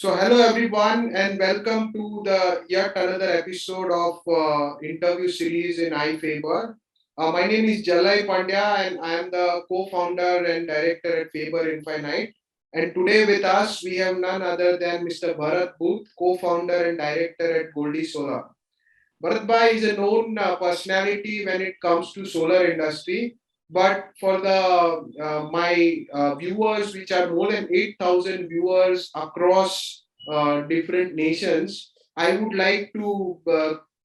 Hello everyone, and welcome to the yet another episode of interview series in iFaber. My name is Jalai Pandya, and I am the co-founder and director at Faber Infinite. And today with us, we have none other than Mr. Bharat Booth, co-founder and director at Goldie Solar. Bharat Bhai is a known personality when it comes to solar industry. But for the my viewers, which are more than 8,000 viewers across different nations, I would like to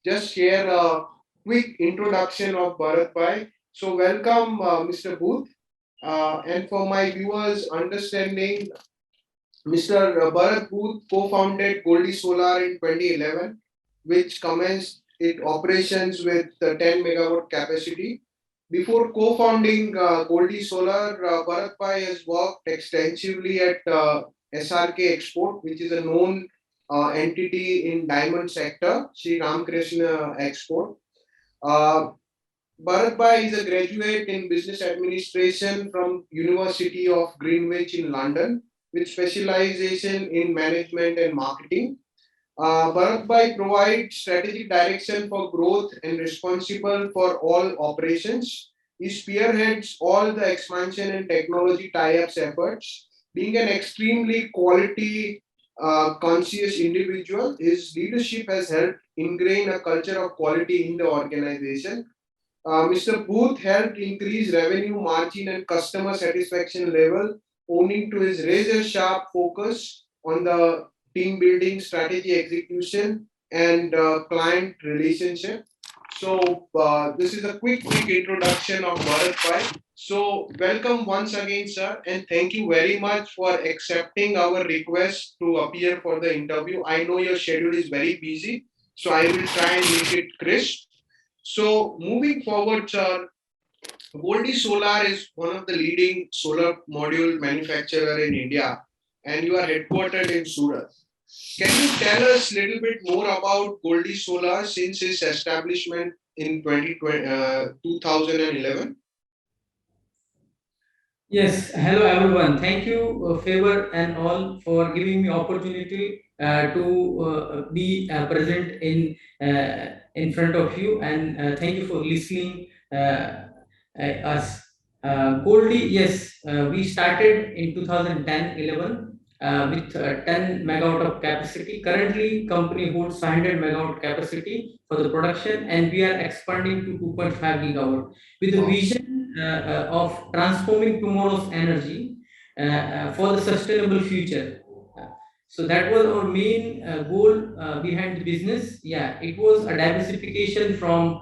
just share a quick introduction of Bharat Bhai. So welcome, Mr. Booth. And for my viewers' understanding, Mr. Bharat Booth co-founded Goldie Solar in 2011, which commenced its operations with 10 megawatt capacity. Before co-founding Goldie Solar, Bharat Bhai has worked extensively at SRK Export, which is a known entity in diamond sector, Sri Ramakrishna Export. Uh, Bharat Bhai is a graduate in business administration from University of Greenwich in London with specialization in management and marketing. Bharat Bhai provides strategic direction for growth and responsible for all operations. He spearheads all the expansion and technology tie-ups efforts. Being an extremely quality conscious individual, his leadership has helped ingrain a culture of quality in the organization. Mr. Booth helped increase revenue margin and customer satisfaction level, owing to his razor sharp focus on the team building, strategy execution, and client relationship. This is a quick introduction of Bharat Bhai. So, welcome once again, sir, and thank you very much for accepting our request to appear for the interview. I know your schedule is very busy, so I will try and make it crisp. So moving forward, sir, Voldi Solar is one of the leading solar module manufacturer in India, and you are headquartered in Surat. Can you tell us a little bit more about Goldie Solar since its establishment in 2011? Yes, hello everyone. Thank you, Favor and all, for giving me opportunity to be present in front of you, and thank you for listening us. Goldie, yes, we started in 2010-11 with 10 megawatt of capacity. Currently, company holds 500 megawatt capacity for the production, and we are expanding to 2.5 gigawatt with the vision of transforming tomorrow's energy for the sustainable future. So that was our main goal behind the business. Yeah, it was a diversification from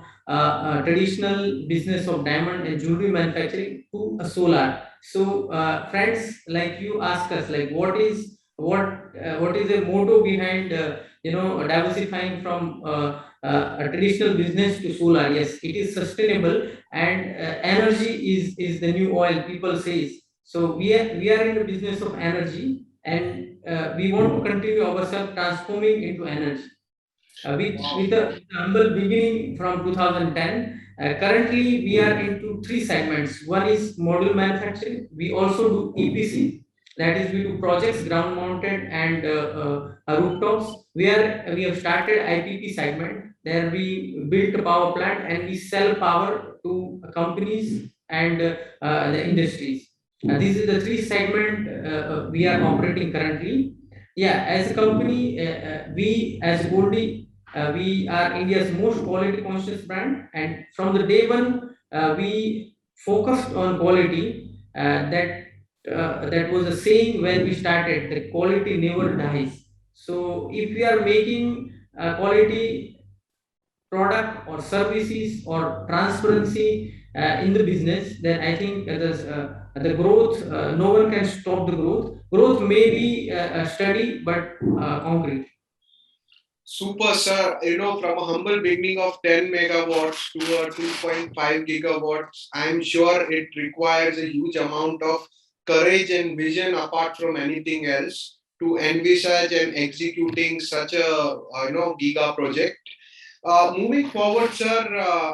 traditional business of diamond and jewelry manufacturing to a solar. So friends like you ask us like what is the motto behind diversifying from a traditional business to solar. Yes, it is sustainable, and energy is the new oil, people says. So we are in the business of energy, and we want to continue ourselves transforming into energy with a humble beginning from 2010. Currently, we are into three segments. One is module manufacturing. We also do EPC, that is, we do projects, ground mounted and rooftops. We have started IPP segment. There we built a power plant and we sell power to companies and the industries. These are the three segment we are operating currently. Yeah, as a company, we as Goldie, we are India's most quality conscious brand, and from the day one, we focused on quality. That was a saying when we started, that quality never dies. So if we are making quality product or services or transparency in the business, then I think the growth, no one can stop the growth. Growth may be steady but concrete. Super, sir. From a humble beginning of 10 megawatts to a 2.5 gigawatts, I'm sure it requires a huge amount of courage and vision apart from anything else to envisage and executing such a giga project. Moving forward, sir,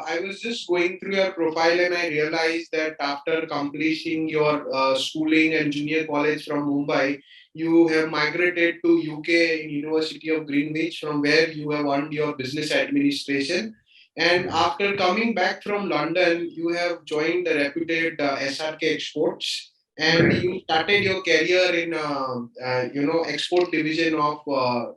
I was just going through your profile and I realized that after completing your schooling and junior college from Mumbai, you have migrated to UK in University of Greenwich, from where you have earned your business administration. And after coming back from London, you have joined the reputed SRK Exports, and Right. you started your career in export division of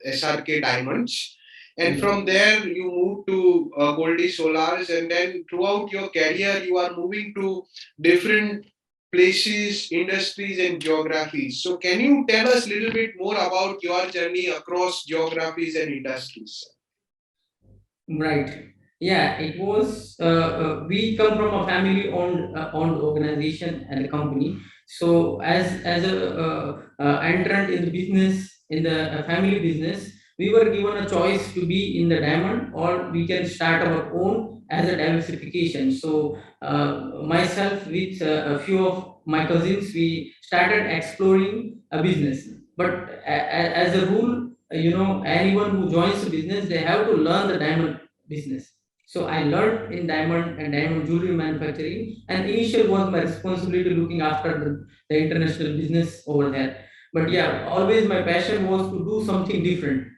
SRK Diamonds. And from there, you moved to Goldie Solars, and then throughout your career, you are moving to different places, industries, and geographies. So, can you tell us a little bit more about your journey across geographies and industries? Right. Yeah, it was. We come from a family-owned organization and a company. So as a entrant in the business, in the family business, we were given a choice to be in the diamond, or we can start our own as a diversification. So myself with a few of my cousins, we started exploring a business. But as a rule, anyone who joins the business, they have to learn the diamond business. So I learned in diamond and diamond jewelry manufacturing, and initial was my responsibility looking after the international business over there. But yeah, always my passion was to do something different.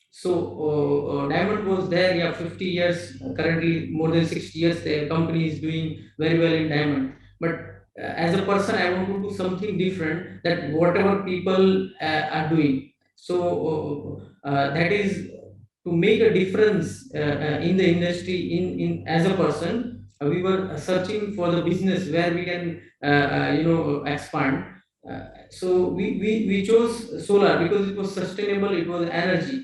So diamond was there, yeah, 50 years. Currently, more than 60 years, the company is doing very well in diamond. But as a person, I want to do something different that whatever people are doing. So that is to make a difference in the industry. In as a person, we were searching for the business where we can expand. So we chose solar because it was sustainable, it was energy.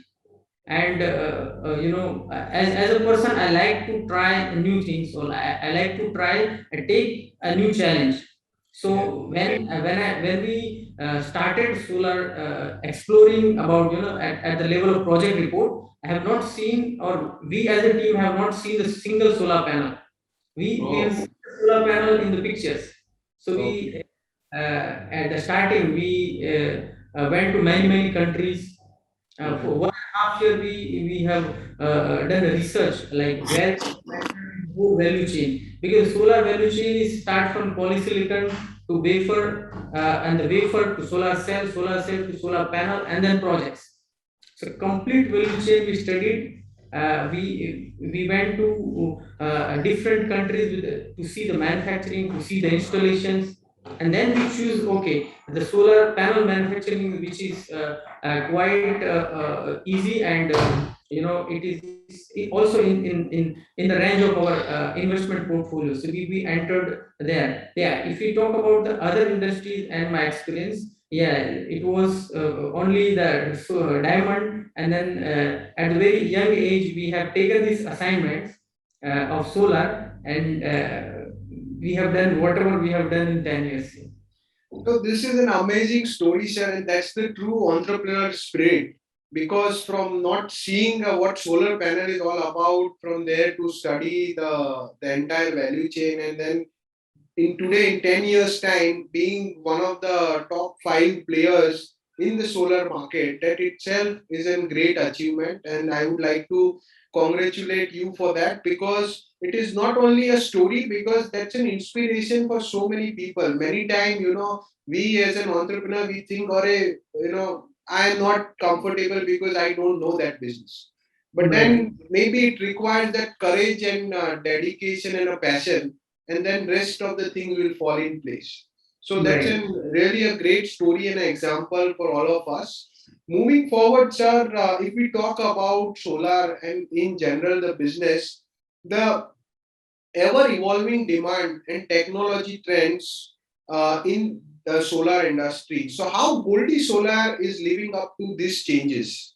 And as a person, I like to try new things, so I like to try and take a new challenge. Yeah. So when we started solar, exploring about, at the level of project report, I have not seen, or we as a team have not seen the single solar panel. We have Oh, seen the solar panel in the pictures. So okay. we at the starting, we went to many countries. For Mhm. 1.5 year, we have done a research, like where whole value chain, because solar value chain is start from polysilicon to wafer, and the wafer to solar cell to solar panel, and then projects. So complete value chain we studied. We went to different countries to see the manufacturing, to see the installations, and then we choose, okay, the solar panel manufacturing, which is quite easy, and it is also in the range of our investment portfolio. So we entered there. Yeah, if we talk about the other industries and my experience, yeah, it was only the diamond, and then at a very young age we have taken these assignments of solar, and we have done whatever we have done in 10 years. So this is an amazing story, sir, and that's the true entrepreneur spirit. Because from not seeing what solar panel is all about, from there to study the entire value chain, and then in today in 10 years time being one of the top 5 players in the solar market, that itself is a great achievement, and I would like to congratulate you for that, because it is not only a story, because that's an inspiration for so many people. Many times, we as an entrepreneur, we think, or I am not comfortable because I don't know that business. But Right. then maybe it requires that courage and dedication and a passion, and then rest of the things will fall in place. So that's Right. really a great story and an example for all of us. Moving forward, sir, if we talk about solar and in general the business, the ever evolving demand and technology trends in the solar industry. So how Goldie Solar is living up to these changes?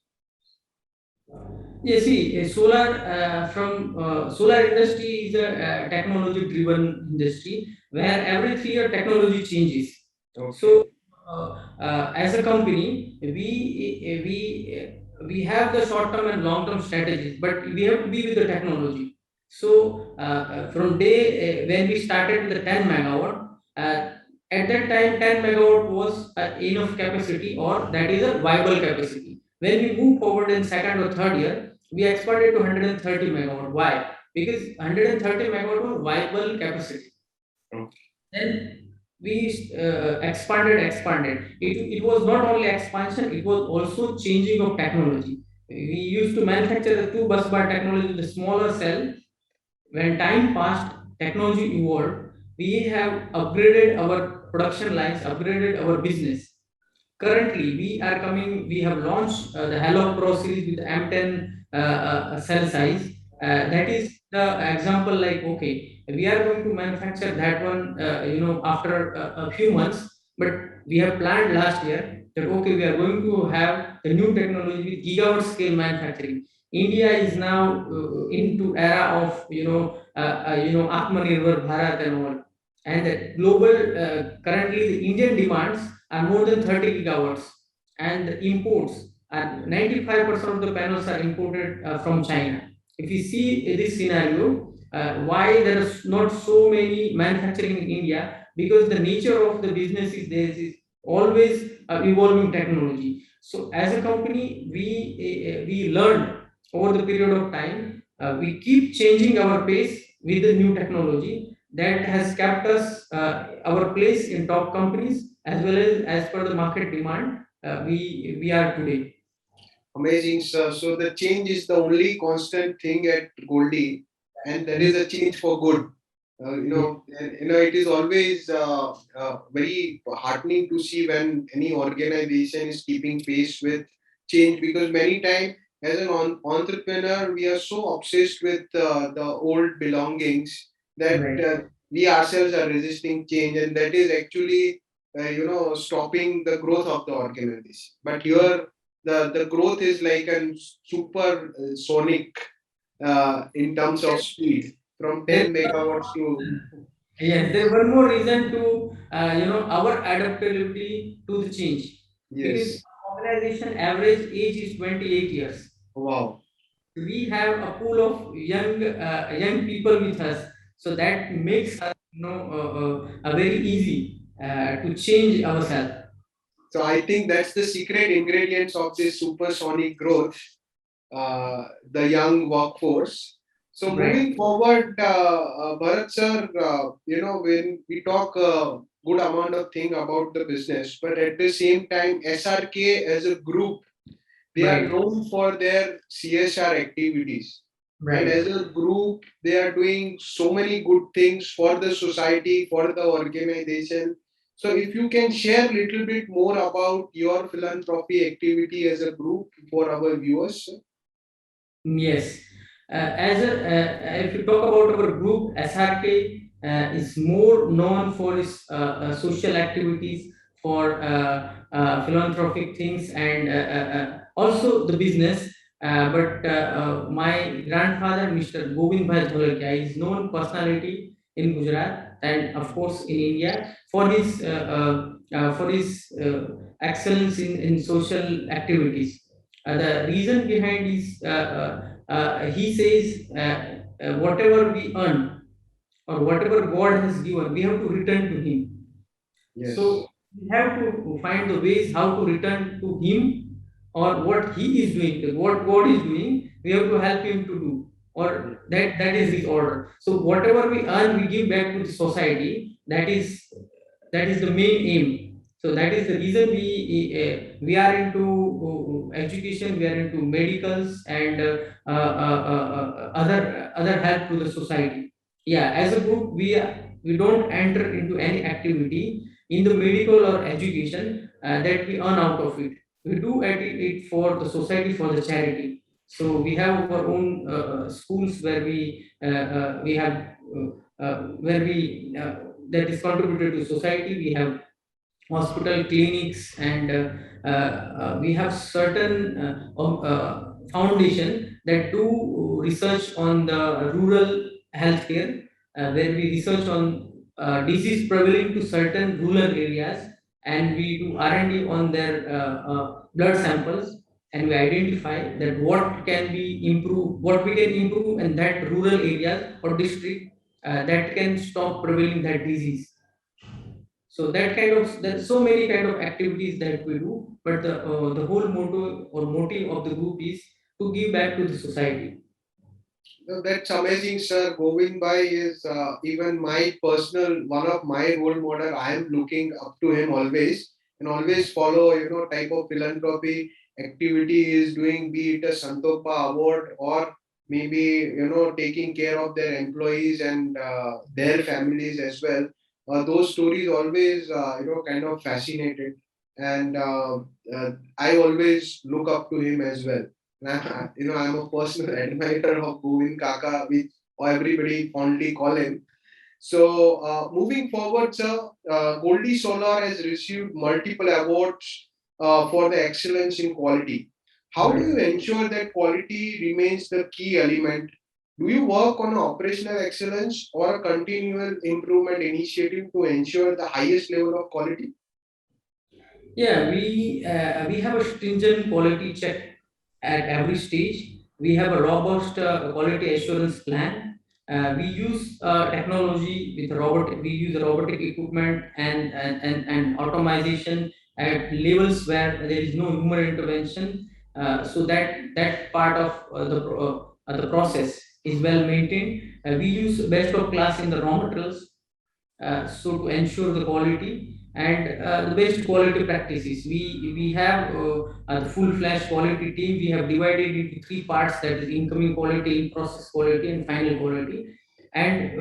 Yeah, see, solar from solar industry is a technology-driven industry where every 3 year technology changes. Okay. So, as a company, we have the short-term and long-term strategies, but we have to be with the technology. So, from day when we started with the 10 megawatt, at that time 10 megawatt was enough capacity, or that is a viable capacity. When we move forward in second or third year, we expanded to 130 megawatt. Why? Because 130 megawatt was viable capacity. Okay. Then we expanded. It was not only expansion, it was also changing of technology. We used to manufacture the two bus bar technology with a smaller cell. When time passed, technology evolved. We have upgraded our production lines, upgraded our business. Currently, we have launched the Hello Pro series with M10 cell size. That is the example, like, okay, we are going to manufacture that one, after a few months, but we have planned last year that, okay, we are going to have the new technology with gigawatt scale manufacturing. India is now into era of, Atmanirbhar Bharat and all. And the global, currently the Indian demands are more than 30 gigawatts, and the imports are 95% of the panels are imported from China. If you see this scenario, why there is not so many manufacturing in India? Because the nature of the business is there is always evolving technology. So as a company, we learned over the period of time. We keep changing our pace with the new technology that has kept us our place in top companies, as per the market demand. We are today. Amazing, sir. So the change is the only constant thing at Goldie, and that is a change for good. It is always very heartening to see when any organization is keeping pace with change, because many times as an entrepreneur we are so obsessed with the old belongings that Right. we ourselves are resisting change, and that is actually stopping the growth of the organization. But here the growth is like a super sonic in terms of speed, from There 10 megawatts to Yes, there one more reason to, our adaptability to the change, because yes. organization average age is 28 years. Wow. We have a pool of young people with us, so that makes us, very easy to change ourselves. So I think that's the secret ingredients of this supersonic growth, the young workforce. So Right. moving forward, Bharat sir, when we talk a good amount of thing about the business, but at the same time, SRK as a group, they are Right. known for their CSR activities. And Right. as a group, they are doing so many good things for the society, for the organization. So if you can share a little bit more about your philanthropy activity as a group for our viewers. Yes. If you talk about our group, SRK is more known for its social activities, for philanthropic things, and also the business. But my grandfather, Mr. Govind Bhai Dholakia, is known personality in Gujarat and of course in India for his excellence in social activities. The reason behind is, he says, whatever we earn or whatever God has given, we have to return to Him. Yes. So we have to find the ways how to return to Him, or what He is doing, what God is doing, we have to help Him to do, or that is His order. So whatever we earn, we give back to the society. That is the main aim. So that is the reason we are into education, we are into medicals, and other help to the society. Yeah, as a group, we don't enter into any activity in the medical or education that we earn out of it. We do it for the society, for the charity. So we have our own schools where we have where we that is contributed to society. We have hospital, clinics, and we have certain foundation that do research on the rural healthcare, where we research on disease prevalent to certain rural areas, and we do R&D on their blood samples, and we identify that what we can improve in that rural areas or district that can stop prevailing that disease. So there's so many kind of activities that we do, but the whole motto or motive of the group is to give back to the society. No, that's amazing, sir. Govind Bhai is even my personal one of my role model. I am looking up to him always and always follow type of philanthropy activity he is doing, be it a Santopa award or maybe taking care of their employees and their families as well. Those stories always kind of fascinated, and I always look up to him as well. I'm a personal admirer of Govind Kaka, which everybody fondly call him. So, moving forward, sir, Goldie Solar has received multiple awards for the excellence in quality. How do you ensure that quality remains the key element? Do you work on operational excellence or a continual improvement initiative to ensure the highest level of quality? Yeah, we have a stringent quality check at every stage. We have a robust quality assurance plan. We use technology with robot. We use robotic equipment and automation at levels where there is no human intervention. So that part of the process is well maintained. We use best of class in the raw materials, so to ensure the quality and the best quality practices. We have the full-fledged quality team. We have divided into three parts, that is incoming quality, in process quality, and final quality, and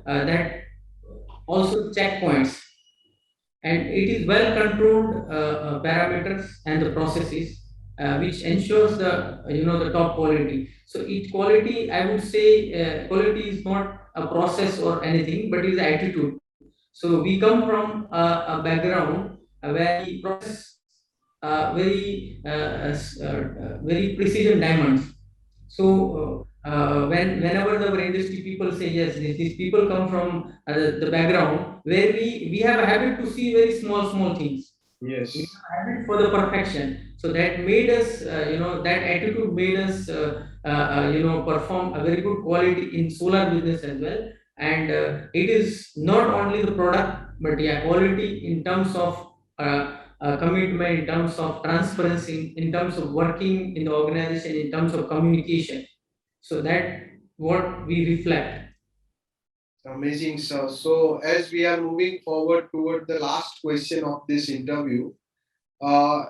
that also checkpoints, and it is well controlled parameters and the processes, which ensures the the top quality. So each quality, I would say, quality is not a process or anything, but is attitude. So we come from a background where we process very precision diamonds. So whenever the industry people say yes, these people come from the background where we have a habit to see very small things. Yes. We have a habit for the perfection. So that made us, that attitude made us, perform a very good quality in solar business as well. And it is not only the product, but yeah, quality in terms of commitment, in terms of transparency, in terms of working in the organization, in terms of communication. So that what we reflect. Amazing, sir. So, as we are moving forward toward the last question of this interview,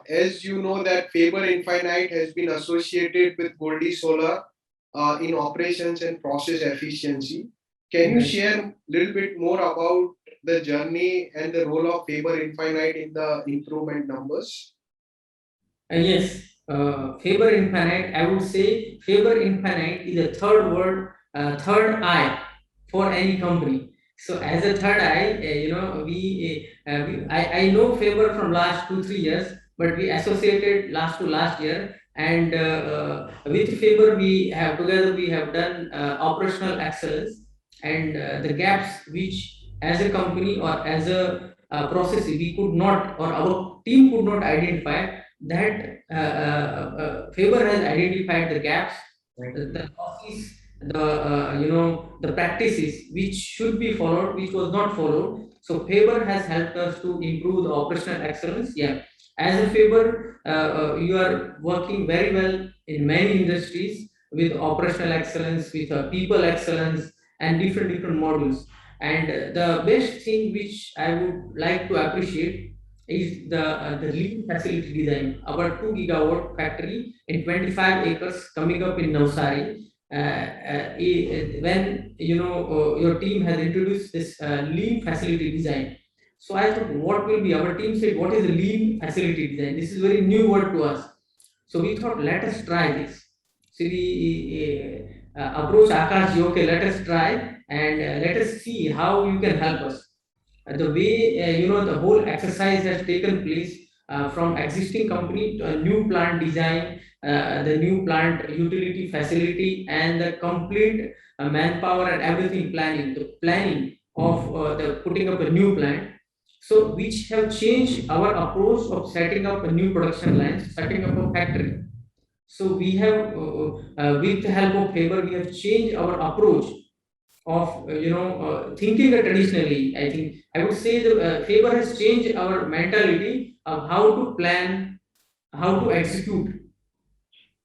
as you know that Faber Infinite has been associated with Goldie Solar in operations and process efficiency. Can you Right. share a little bit more about the journey and the role of Faber Infinite in the improvement numbers? Yes, Faber Infinite, I would say Faber Infinite is a third word, third eye for any company. So as a third eye, I know Faber from last 2 3 years, but we associated last to last year, and with Faber we have done operational excellence, and the gaps which as a company or as a process we could not, or our team could not identify, that Faber has identified the gaps, the losses, the practices which should be followed, which was not followed. So Faber has helped us to improve the operational excellence. Yeah, as a Faber, you are working very well in many industries with operational excellence, with people excellence, and different modules. And the best thing which I would like to appreciate is the lean facility design. Our 2 gigawatt factory in 25 acres coming up in Navsari. When your team has introduced this lean facility design, so I thought, what will be? Our team said, what is a lean facility design? This is very new word to us. So we thought, let us try this. So we approach Akash, okay, let us try and let us see how you can help us. The way the whole exercise has taken place, from existing company to a new plant design, the new plant utility facility, and the complete manpower and everything planning, the planning of the putting up a new plant, so which have changed our approach of setting up a new production lines, setting up a factory. So we have, with the help of Faber, we have changed our approach of thinking traditionally. I think I would say the Faber has changed our mentality of how to plan, how to execute.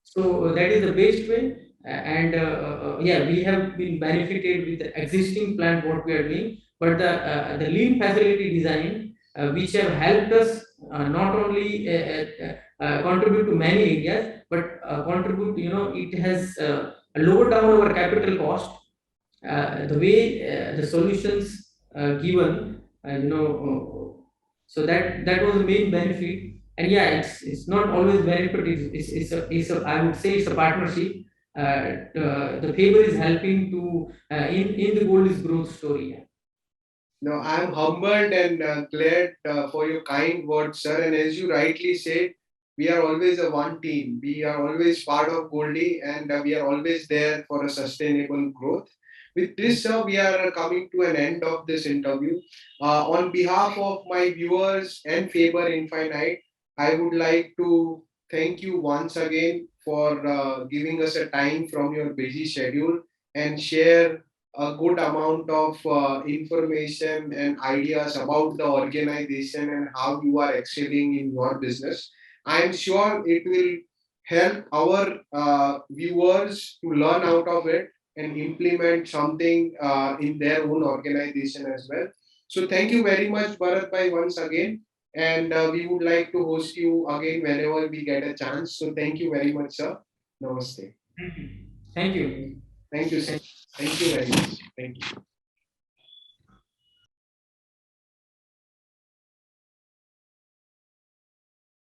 So that is the best way. Yeah, we have been benefited with the existing plant what we are doing, but the lean facility design which have helped us not only contribute to many areas, but contribute, it has lowered down our capital cost. The way the solutions given, so that was the main benefit. And yeah, it's not always benefit. It's a, I would say it's a partnership. The Faber is helping to in the Gold is growth story. Yeah. No, I'm humbled and glad for your kind words, sir. And as you rightly said, we are always a one team. We are always part of Goldie, and we are always there for a sustainable growth. With this, sir, we are coming to an end of this interview. On behalf of my viewers and Faber Infinite, I would like to thank you once again for giving us a time from your busy schedule and share a good amount of information and ideas about the organization and how you are excelling in your business. I am sure it will help our viewers to learn out of it and implement something in their own organization as well. So thank you very much, Bharat Bhai, once again. And we would like to host you again whenever we get a chance. So thank you very much, sir. Namaste. Thank you. Thank you. Thank you, sir. Thank you very much. Thank you.